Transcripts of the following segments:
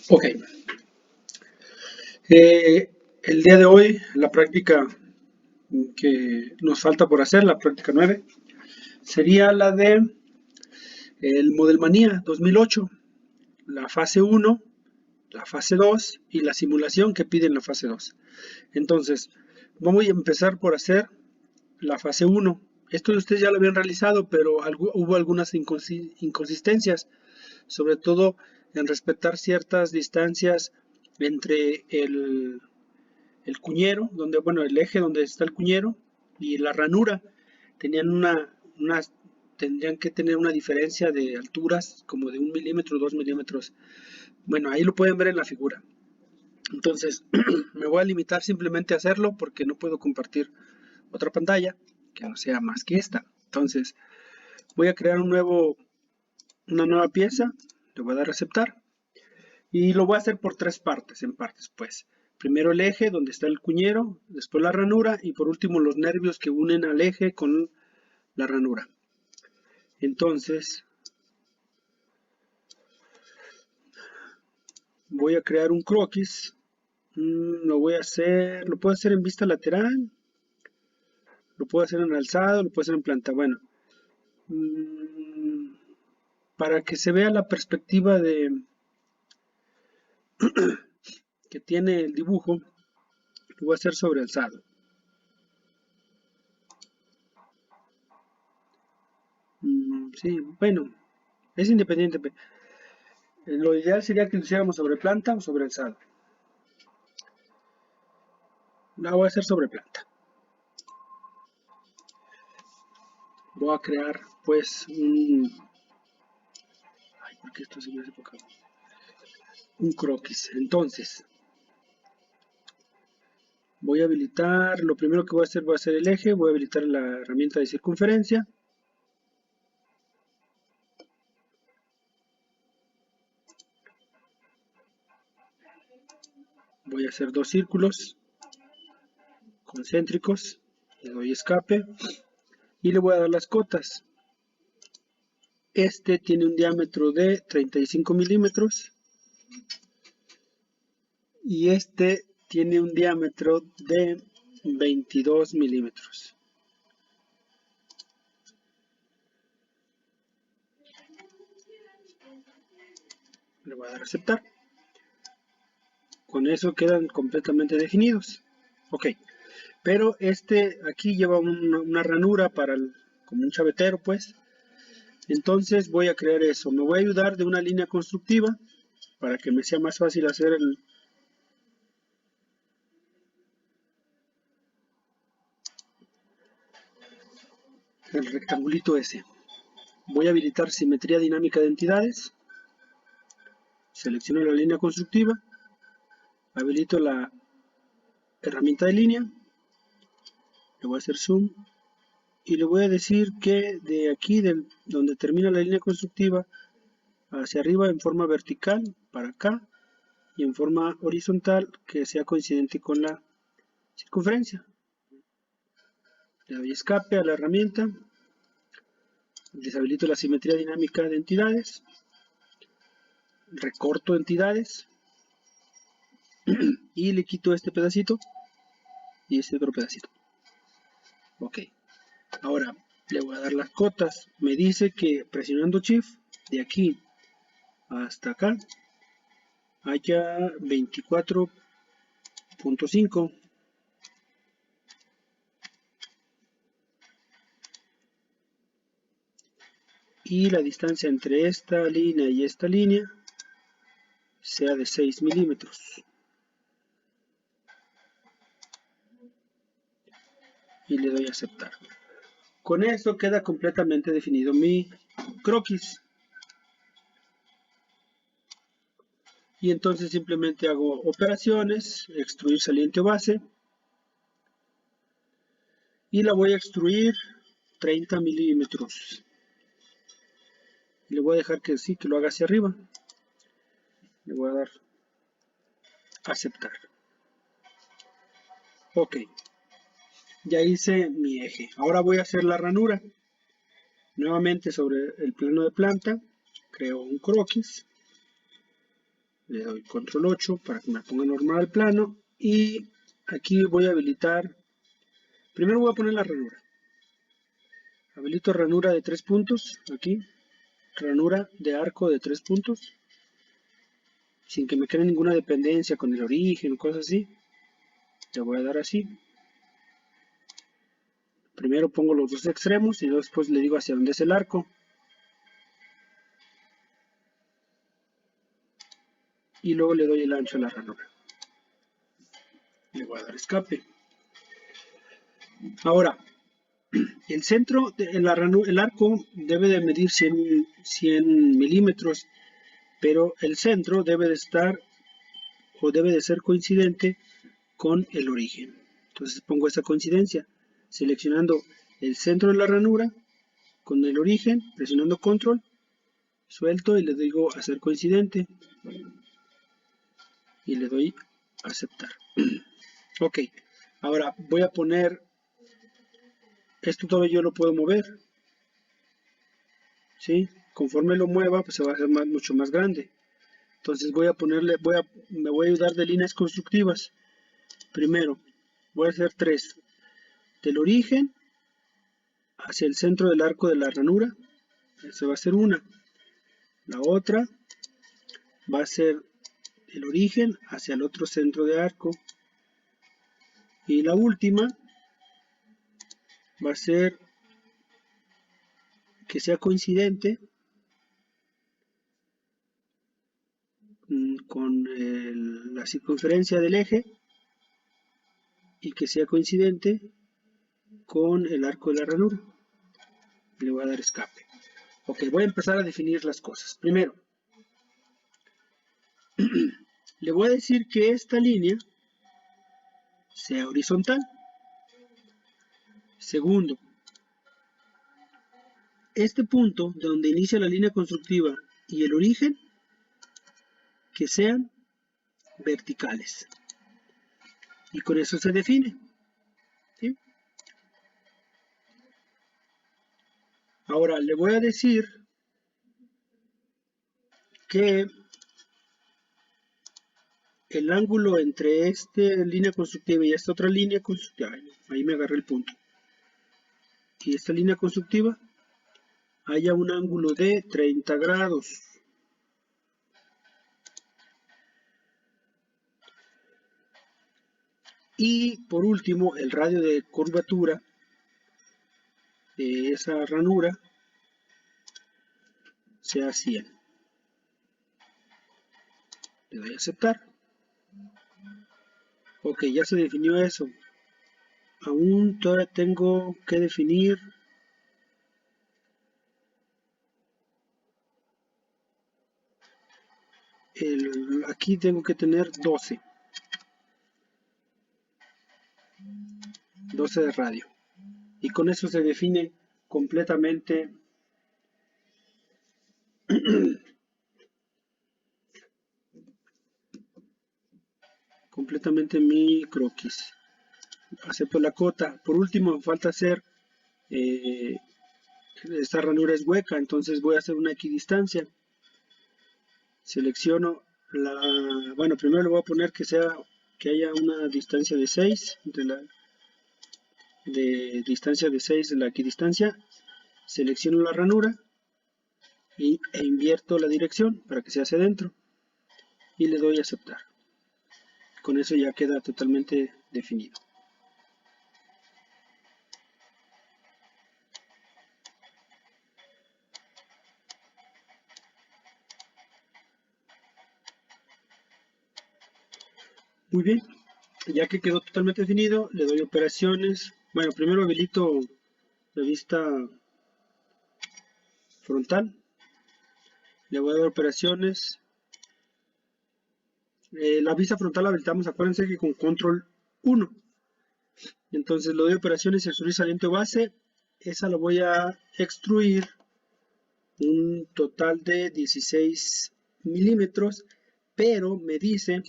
Ok, el día de hoy la práctica que nos falta por hacer, la práctica 9, sería la de el Modelmanía 2008, la fase 1, la fase 2 y la simulación que pide en la fase 2. Entonces, vamos a empezar por hacer la fase 1. Esto ustedes ya lo habían realizado, pero hubo algunas inconsistencias, sobre todo en respetar ciertas distancias entre el cuñero, donde, bueno, el eje donde está el cuñero y la ranura tenían tendrían que tener una diferencia de alturas como de 1 milímetro, 2 milímetros. Bueno, ahí lo pueden ver en la figura. Entonces, me voy a limitar simplemente a hacerlo porque no puedo compartir otra pantalla que no sea más que esta. Entonces, voy a crear una nueva pieza, le voy a dar a aceptar y lo voy a hacer por tres partes, en partes pues. Primero el eje donde está el cuñero, después la ranura y por último los nervios que unen al eje con la ranura. Entonces voy a crear un croquis. Lo puedo hacer en vista lateral, lo puedo hacer en alzado, lo puedo hacer en planta. Bueno, para que se vea la perspectiva que tiene el dibujo, lo voy a hacer sobre alzado. Sí, bueno, es independiente. Lo ideal sería que lo hiciéramos sobre planta o sobre alzado. La voy a hacer sobre planta. Voy a crear pues ay, ¿por qué esto se me hace poco? Un croquis. Entonces, voy a habilitar, lo primero que voy a hacer va a ser el eje, voy a habilitar la herramienta de circunferencia. Voy a hacer dos círculos concéntricos, le doy escape y le voy a dar las cotas. Este tiene un diámetro de 35 milímetros y este tiene un diámetro de 22 milímetros. Le voy a dar a aceptar. Con eso quedan completamente definidos. Ok, pero este aquí lleva una ranura como un chavetero pues. Entonces voy a crear eso. Me voy a ayudar de una línea constructiva para que me sea más fácil hacer el rectangulito ese. Voy a habilitar simetría dinámica de entidades. Selecciono la línea constructiva. Habilito la herramienta de línea. Le voy a hacer zoom. Y le voy a decir que de aquí, donde termina la línea constructiva, hacia arriba en forma vertical, para acá, y en forma horizontal, que sea coincidente con la circunferencia. Le doy escape a la herramienta. Deshabilito la simetría dinámica de entidades. Recorto entidades. Y le quito este pedacito y este otro pedacito. Ok. Ahora le voy a dar las cotas. Me dice que presionando Shift de aquí hasta acá haya 24.5. Y la distancia entre esta línea y esta línea sea de 6 milímetros. Y le doy a aceptar. Con esto queda completamente definido mi croquis. Y entonces simplemente hago operaciones, extruir saliente o base. Y la voy a extruir 30 milímetros. Le voy a dejar que sí, que lo haga hacia arriba. Le voy a dar aceptar. Ok. Ya hice mi eje. Ahora voy a hacer la ranura. Nuevamente sobre el plano de planta, creo un croquis. le doy control 8 para que me ponga normal al plano, y aquí voy a habilitar, primero voy a poner la ranura, habilito ranura de 3 puntos, aquí, ranura de arco de 3 puntos, sin que me cree ninguna dependencia con el origen o cosas así. Le voy a dar así. Primero pongo los dos extremos y después le digo hacia dónde es el arco. Y luego le doy el ancho a la ranura. Le voy a dar escape. Ahora, el centro, el arco debe de medir 100 milímetros, pero el centro debe de estar o debe de ser coincidente con el origen. Entonces pongo esa coincidencia, seleccionando el centro de la ranura con el origen, presionando control, suelto y le digo hacer coincidente y le doy aceptar. Ok, ahora voy a poner, esto todavía yo lo puedo mover, ¿sí? Conforme lo mueva, pues se va a hacer mucho más grande. Entonces voy a ponerle, me voy a ayudar de líneas constructivas. Primero, voy a hacer 3. Del origen hacia el centro del arco de la ranura, esa va a ser una. La otra va a ser el origen hacia el otro centro de arco. Y la última va a ser que sea coincidente con la circunferencia del eje y que sea coincidente con el arco de la ranura. Le voy a dar escape. Ok, voy a empezar a definir las cosas. Primero, le voy a decir que esta línea sea horizontal. Segundo, este punto de donde inicia la línea constructiva y el origen que sean verticales. Y con eso se define. ¿Sí? Ahora le voy a decir que el ángulo entre esta línea constructiva y esta otra línea constructiva, ahí me agarré el punto, y esta línea constructiva haya un ángulo de 30 grados. Y por último, el radio de curvatura de esa ranura sea 100. Le doy a aceptar. Ok, ya se definió eso. Aún todavía tengo que definir aquí tengo que tener 12 de radio. Y con eso se define completamente mi croquis. Acepto la cota. Por último, falta hacer esta ranura es hueca, entonces voy a hacer una equidistancia. Selecciono bueno, primero le voy a poner que haya una distancia de 6 distancia de 6 de la equidistancia. Selecciono la ranura e invierto la dirección para que sea hacia adentro y le doy a aceptar. Con eso ya queda totalmente definido. Muy bien, ya que quedó totalmente definido, le doy operaciones. Bueno, primero habilito la vista frontal. Le voy a dar operaciones. La vista frontal la habilitamos, acuérdense que con control 1. Entonces le doy operaciones, extruir saliente base. Esa la voy a extruir un total de 16 milímetros, pero me dice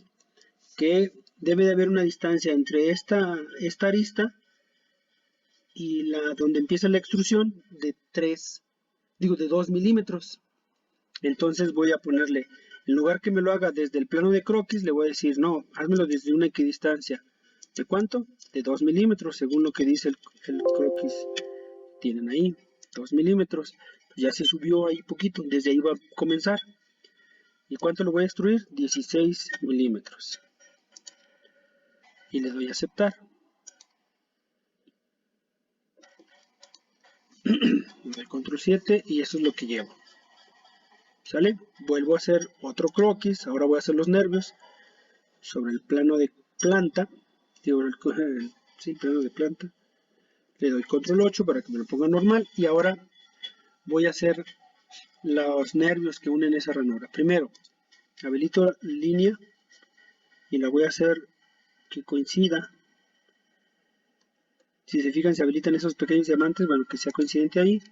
que debe de haber una distancia entre esta arista y donde empieza la extrusión de 2 milímetros. Entonces voy a ponerle En lugar que me lo haga desde el plano de croquis, le voy a decir, no, házmelo desde una equidistancia. ¿De cuánto? De 2 milímetros, según lo que dice el croquis. Tienen ahí, 2 milímetros. Ya se subió ahí poquito, desde ahí va a comenzar. ¿Y cuánto lo voy a extruir? 16 milímetros. Y le doy a aceptar. Le doy control 7 y eso es lo que llevo. ¿Sale? Vuelvo a hacer otro croquis. Ahora voy a hacer los nervios sobre el plano de planta. Digo, sí, plano de planta. Le doy control 8 para que me lo ponga normal. Y ahora voy a hacer los nervios que unen esa ranura. Primero, habilito línea y la voy a hacer que coincida. Si se fijan, se habilitan esos pequeños diamantes, bueno, que sea coincidente ahí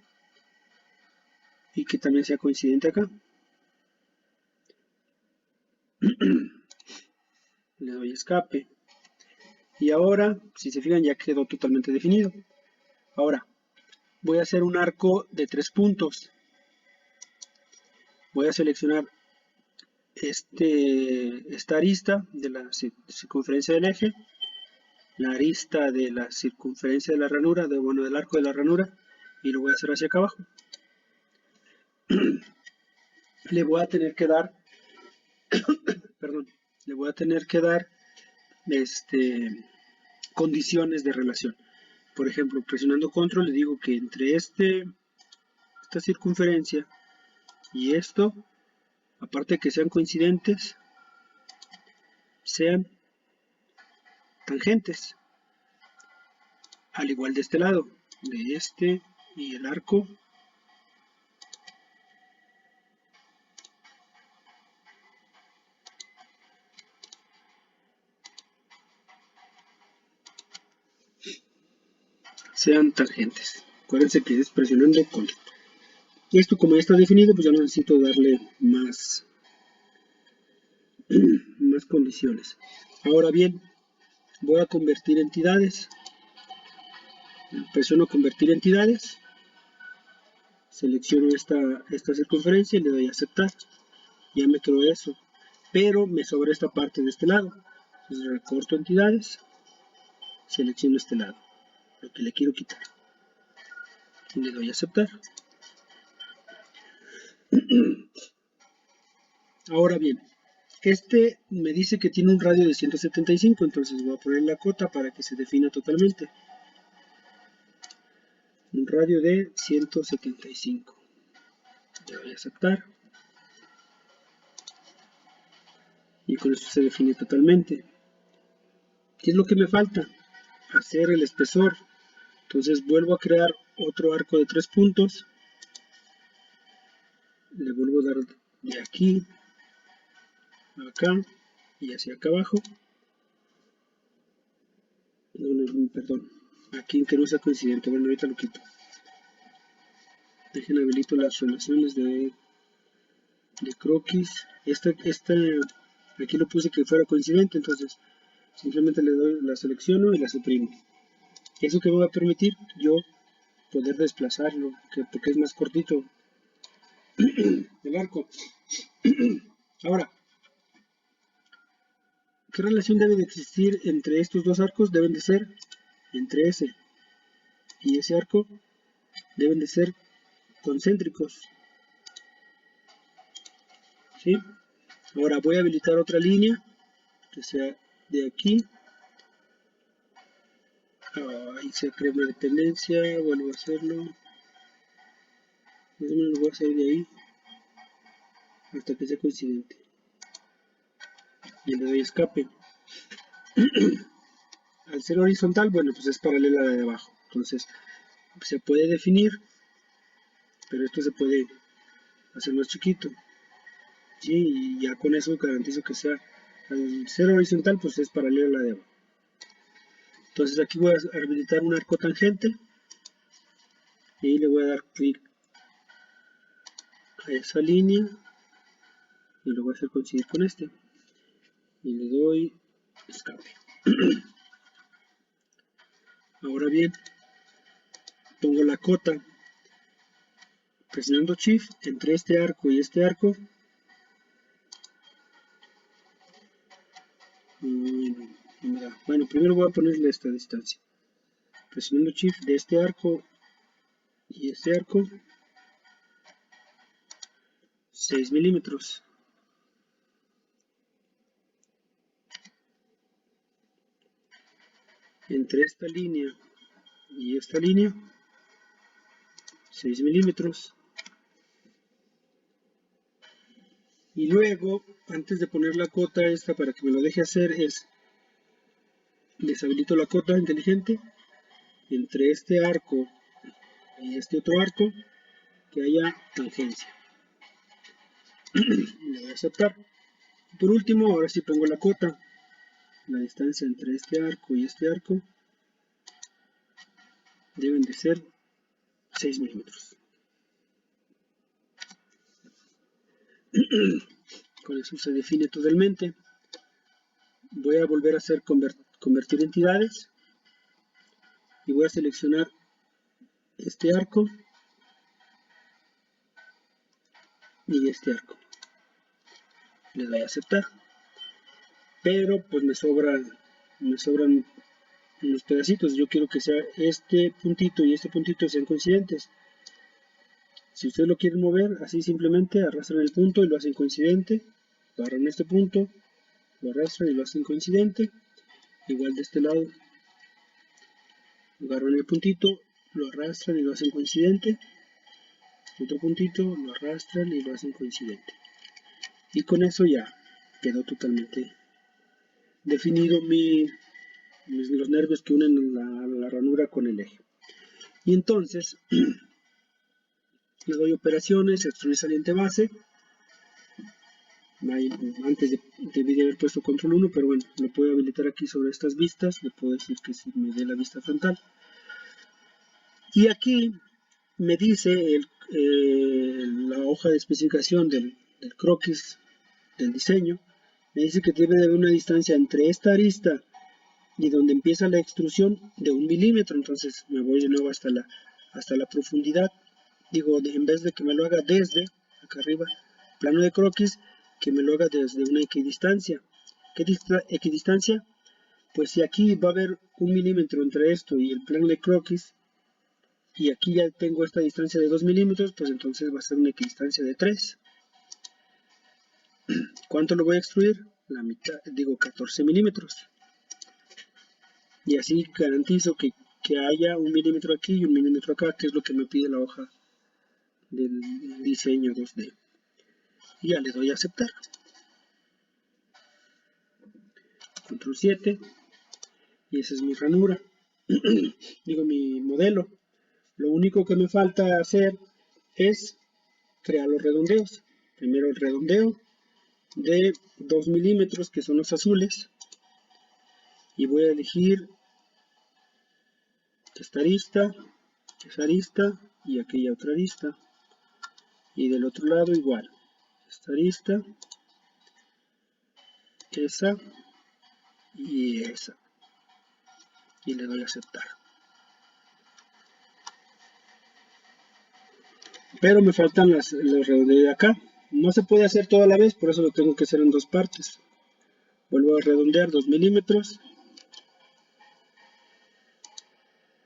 y que también sea coincidente acá. Le doy escape y ahora, si se fijan, ya quedó totalmente definido. Ahora, voy a hacer un arco de 3 puntos. Voy a seleccionar esta arista de la circunferencia del eje, la arista de la circunferencia de la ranura, del arco de la ranura, y lo voy a hacer hacia acá abajo. Le voy a tener que dar, perdón, le voy a tener que dar condiciones de relación. Por ejemplo, presionando control le digo que entre esta circunferencia y esto, aparte de que sean coincidentes, sean tangentes. Al igual de este lado, de este y el arco. Sean tangentes. Acuérdense que es presionando control. Esto como ya está definido, pues ya no necesito darle más condiciones. Ahora bien, voy a convertir entidades. Presiono convertir entidades. Selecciono esta circunferencia y le doy a aceptar. Ya me quedó eso. Pero me sobra esta parte de este lado. Entonces recorto entidades. Selecciono este lado. Lo que le quiero quitar. Y le doy a aceptar. Ahora bien, me dice que tiene un radio de 175, entonces voy a poner la cota para que se defina totalmente. Un radio de 175. Le doy a aceptar. Y con esto se define totalmente. ¿Qué es lo que me falta? Hacer el espesor. Entonces vuelvo a crear otro arco de 3 puntos. Le vuelvo a dar de aquí a acá y hacia acá abajo. No, perdón. Aquí que no sea coincidente. Bueno, ahorita lo quito. Dejen habilito las relaciones de croquis. Aquí lo puse que fuera coincidente, entonces simplemente le doy, la selecciono y la suprimo. Eso que me va a permitir yo poder desplazarlo, porque es más cortito el arco. Ahora, ¿qué relación debe de existir entre estos dos arcos? Deben de ser entre ese y ese arco, deben de ser concéntricos. ¿Sí? Ahora voy a habilitar otra línea que sea de aquí. Ahí se crea una dependencia, vuelvo a hacerlo. Más o menos lo voy a hacer de ahí hasta que sea coincidente. Y le doy escape. Al ser horizontal, bueno, pues es paralela a la de abajo. Entonces, se puede definir, pero esto se puede hacer más chiquito. ¿Sí? Y ya con eso garantizo que sea, al ser horizontal, pues es paralela a la de abajo. Entonces aquí voy a habilitar un arco tangente y le voy a dar clic a esa línea y lo voy a hacer coincidir con este y le doy escape. Ahora bien, pongo la cota presionando Shift entre este arco y este arco, No me da. Bueno, primero voy a ponerle esta distancia. Presionando Shift de este arco y este arco, 6 milímetros. Entre esta línea y esta línea, 6 milímetros. Y luego, antes de poner la cota esta para que me lo deje hacer, es deshabilito la cota inteligente entre este arco y este otro arco, que haya tangencia. Le voy a aceptar. Por último, ahora sí pongo la cota. La distancia entre este arco y este arco deben de ser 6 milímetros. Con eso se define totalmente. Voy a volver a hacer convertir entidades y voy a seleccionar este arco y este arco. Le doy a aceptar, pero pues me sobran unos pedacitos. Yo quiero que sea este puntito y este puntito sean coincidentes. Si ustedes lo quieren mover, así simplemente arrastran el punto y lo hacen coincidente, agarran este punto, lo arrastran y lo hacen coincidente. Igual de este lado, agarran el puntito, lo arrastran y lo hacen coincidente. Otro puntito, lo arrastran y lo hacen coincidente. Y con eso ya quedó totalmente definido los nervios que unen la ranura con el eje. Y entonces le doy operaciones, extruir saliente base. Antes debí de haber puesto control 1, pero bueno, lo puedo habilitar aquí sobre estas vistas. Le puedo decir que si me dé la vista frontal. Y aquí me dice la hoja de especificación del croquis del diseño. Me dice que debe de haber una distancia entre esta arista y donde empieza la extrusión de 1 milímetro. Entonces me voy de nuevo hasta la profundidad. Digo, en vez de que me lo haga desde acá arriba, plano de croquis, que me lo haga desde una equidistancia. ¿Qué equidistancia? Pues si aquí va a haber 1 milímetro entre esto y el plano de croquis, y aquí ya tengo esta distancia de 2 milímetros, pues entonces va a ser una equidistancia de 3. ¿Cuánto lo voy a extruir? La mitad, digo 14 milímetros. Y así garantizo que haya 1 milímetro aquí y 1 milímetro acá, que es lo que me pide la hoja del diseño 2D. Y ya le doy a aceptar. Control 7. Y esa es mi ranura. Digo, mi modelo. Lo único que me falta hacer es crear los redondeos. Primero el redondeo de 2 milímetros, que son los azules. Y voy a elegir esta arista, esa arista y aquella otra arista. Y del otro lado igual. Esta arista, esa y esa. Y le doy a aceptar. Pero me faltan los redondeos de acá. No se puede hacer toda la vez, por eso lo tengo que hacer en dos partes. Vuelvo a redondear 2 milímetros.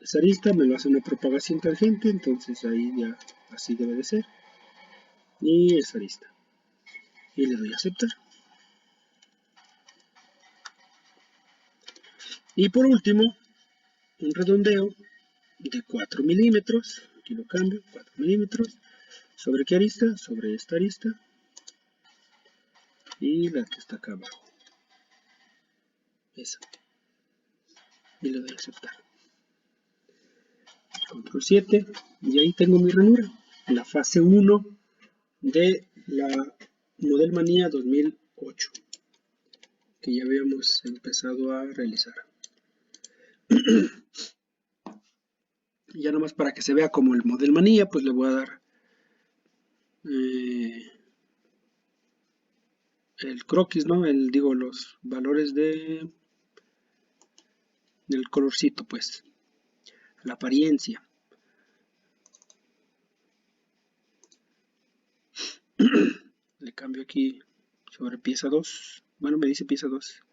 Esa arista me lo hace una propagación tangente, entonces ahí ya así debe de ser. Y esa arista. Y le doy a aceptar. Y por último, un redondeo de 4 milímetros. Aquí lo cambio, 4 milímetros. ¿Sobre qué arista? Sobre esta arista. Y la que está acá abajo. Esa. Y le doy a aceptar. Control 7. Y ahí tengo mi ranura. La fase 1 de la Modelmanía 2008. Que ya habíamos empezado a realizar. Ya nomás para que se vea como el Modelmanía, pues le voy a dar el croquis, ¿no? Digo, los valores del colorcito, pues. La apariencia. Le cambio aquí sobre pieza 2. Bueno, me dice pieza 2.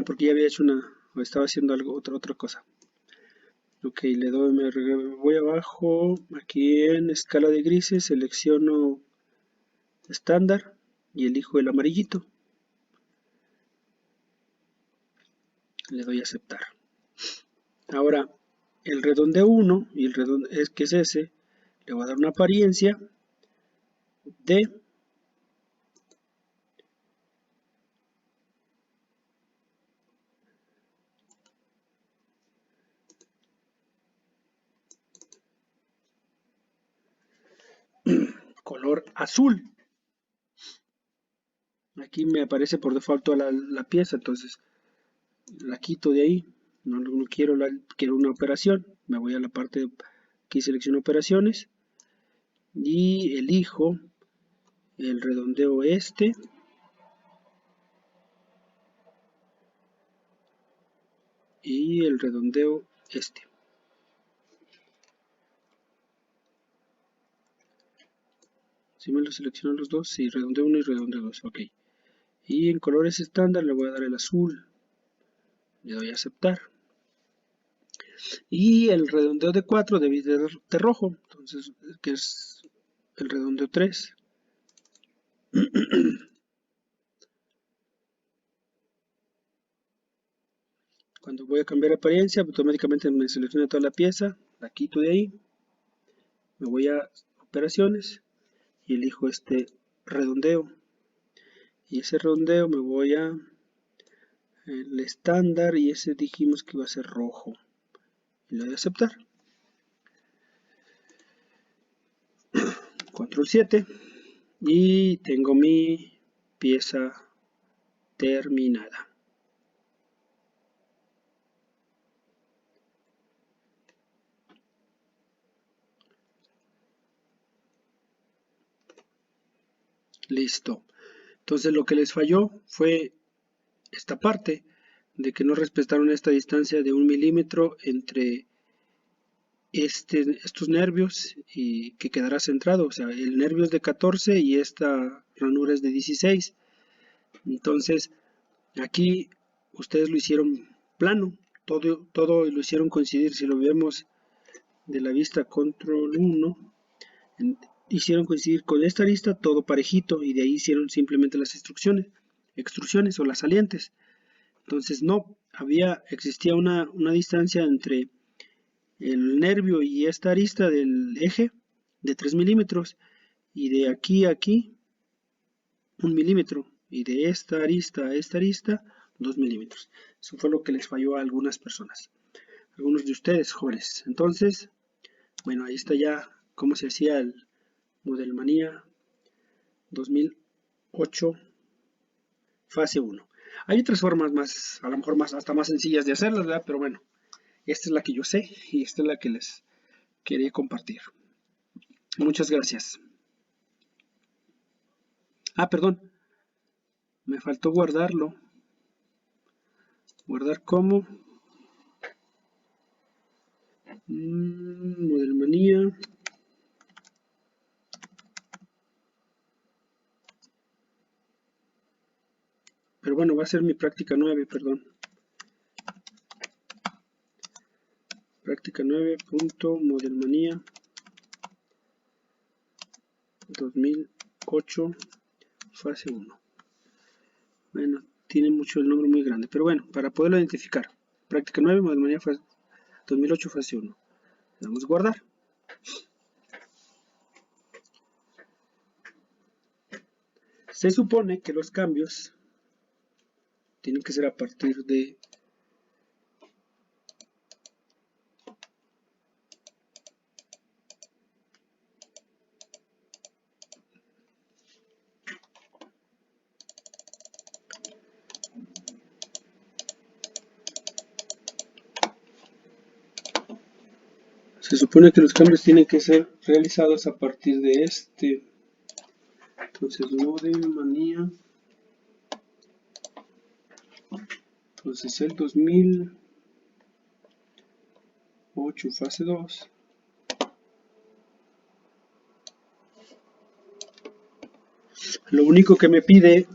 Porque ya había hecho o estaba haciendo algo, otra cosa. Ok, le doy, voy abajo, aquí en escala de grises, selecciono estándar y elijo el amarillito. Le doy a aceptar. Ahora, el redondeo 1 y el redondeo que es ese, le voy a dar una apariencia de color azul. Aquí me aparece por defecto la pieza, entonces la quito de ahí. No quiero, quiero una operación. Me voy a la parte, aquí selecciono operaciones y elijo el redondeo este y el redondeo este. Si me lo selecciono los dos, sí, redondeo 1 y redondeo 2, ok. Y en colores estándar le voy a dar el azul, le doy a aceptar. Y el redondeo de 4 debe de rojo, entonces, que es el redondeo 3. Cuando voy a cambiar apariencia, automáticamente me selecciona toda la pieza, la quito de ahí, me voy a operaciones y elijo este redondeo. Y ese redondeo me voy a el estándar y ese dijimos que iba a ser rojo. Y le doy a aceptar. Control 7 y tengo mi pieza terminada. Listo. Entonces lo que les falló fue esta parte de que no respetaron esta distancia de 1 milímetro entre estos nervios y que quedará centrado. O sea, el nervio es de 14 y esta ranura es de 16. Entonces aquí ustedes lo hicieron plano, todo lo hicieron coincidir. Si lo vemos de la vista control 1, hicieron coincidir con esta arista todo parejito y de ahí hicieron simplemente las extrusiones o las salientes. Entonces no, existía una distancia entre el nervio y esta arista del eje de 3 milímetros y de aquí a aquí 1 milímetro y de esta arista a esta arista 2 milímetros. Eso fue lo que les falló a algunas personas, algunos de ustedes jóvenes. Entonces, bueno, ahí está ya cómo se hacía el Modelmanía 2008 fase 1. Hay otras formas más, a lo mejor hasta más sencillas de hacerlas, ¿verdad? Pero bueno, esta es la que yo sé y esta es la que les quería compartir. Muchas gracias. Perdón, me faltó guardarlo. Guardar como Modelmanía. Pero bueno, va a ser mi práctica 9, perdón. Práctica 9.modelmanía 2008 fase 1. Bueno, tiene mucho el nombre muy grande, pero bueno, para poderlo identificar. Práctica 9, Modelmanía 2008 fase 1. Le damos guardar. Se supone que los cambios tienen que ser a partir de tienen que ser realizados a partir de este. Entonces, Modelmanía. Entonces, el 2008 fase 2. Lo único que me pide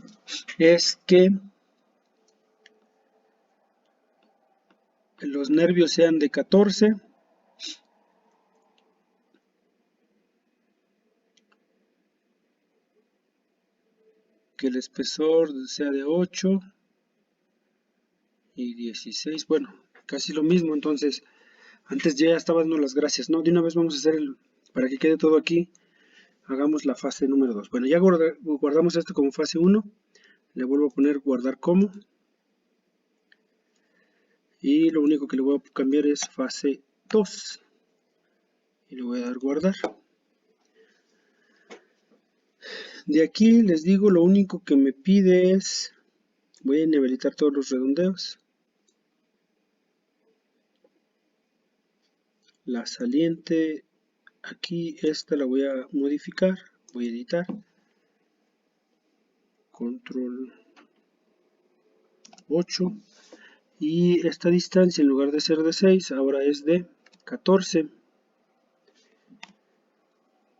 es que los nervios sean de 14. Que el espesor sea de 8 y 16, bueno, casi lo mismo. Entonces, antes ya estaba dando las gracias, ¿no? De una vez vamos a hacer para que quede todo aquí, hagamos la fase número 2. Bueno, ya guardamos esto como fase 1, le vuelvo a poner guardar como, y lo único que le voy a cambiar es fase 2, y le voy a dar guardar. De aquí les digo, lo único que me pide es, voy a inhabilitar todos los redondeos, la saliente, aquí esta la voy a modificar, voy a editar, control 8, y esta distancia en lugar de ser de 6 ahora es de 14,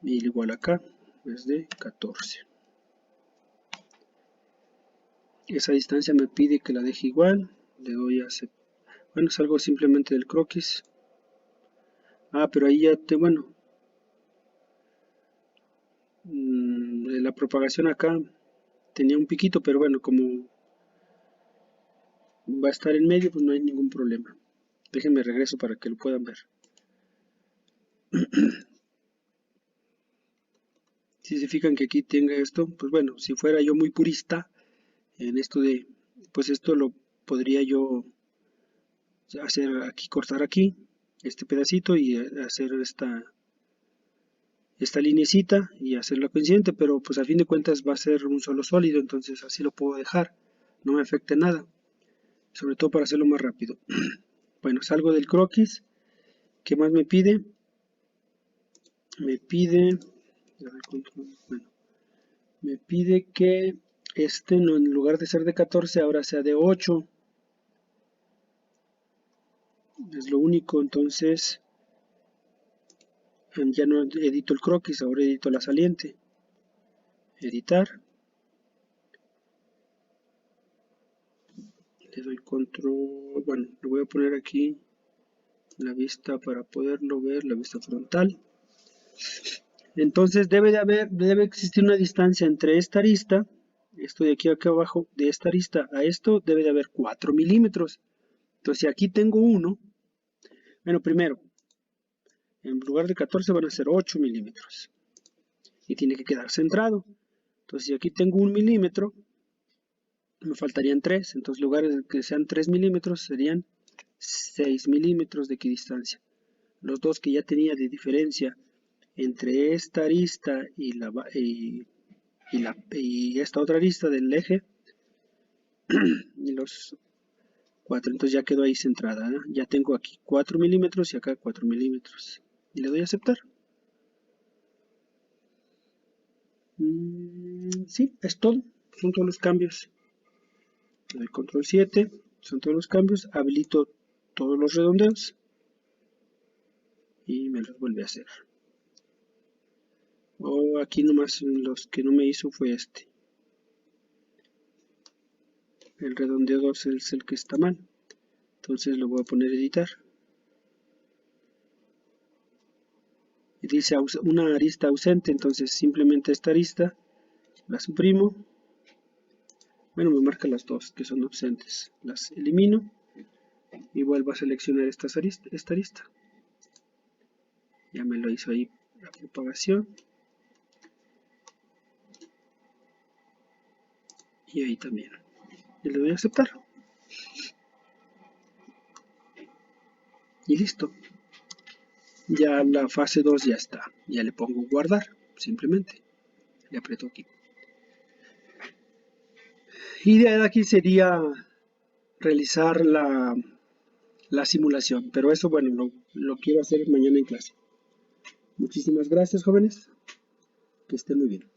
y igual acá es de 14. Esa distancia me pide que la deje igual, le doy a aceptar. Bueno, salgo simplemente del croquis. Pero ahí ya bueno, la propagación acá tenía un piquito, pero bueno, como va a estar en medio, pues no hay ningún problema. Déjenme regreso para que lo puedan ver. Si se fijan que aquí tenga esto, pues bueno, si fuera yo muy purista en esto de, pues esto lo podría yo hacer aquí, cortar aquí este pedacito y hacer esta linecita y hacerla coincidente, pero pues a fin de cuentas va a ser un solo sólido, entonces así lo puedo dejar, no me afecta nada, sobre todo para hacerlo más rápido. Bueno, salgo del croquis. ¿Qué más me pide? Me pide, bueno, me pide que este no, en lugar de ser de 14 ahora sea de 8. Es lo único, entonces ya no edito el croquis, ahora edito la saliente. Editar. Le doy control, bueno, le voy a poner aquí la vista para poderlo ver, la vista frontal. Entonces debe existir una distancia entre esta arista, esto de aquí abajo, de esta arista a esto, debe de haber 4 milímetros. Entonces si aquí tengo 1, bueno, primero, en lugar de 14 van a ser 8 milímetros. Y tiene que quedar centrado. Entonces si aquí tengo 1 milímetro, me faltarían 3. Entonces en lugar de que sean 3 milímetros, serían 6 milímetros de equidistancia. Los dos que ya tenía de diferencia entre esta arista y esta otra arista del eje, y los 4, entonces ya quedó ahí centrada, ¿no? Ya tengo aquí 4 milímetros y acá 4 milímetros. Y le doy a aceptar. Sí, es todo. Son todos los cambios. Le doy control 7. Son todos los cambios. Habilito todos los redondeos. Y me los vuelve a hacer. Aquí nomás los que no me hizo fue este. El redondeo 2 es el que está mal. Entonces lo voy a poner a editar. Y dice una arista ausente, entonces simplemente esta arista la suprimo. Bueno, me marca las dos que son ausentes. Las elimino y vuelvo a seleccionar esta arista. Ya me lo hizo ahí la propagación. Y ahí también. Y le doy a aceptar. Y listo. Ya la fase 2 ya está. Ya le pongo guardar, simplemente. Le aprieto aquí. Y de aquí sería realizar la simulación. Pero eso, bueno, lo quiero hacer mañana en clase. Muchísimas gracias, jóvenes. Que estén muy bien.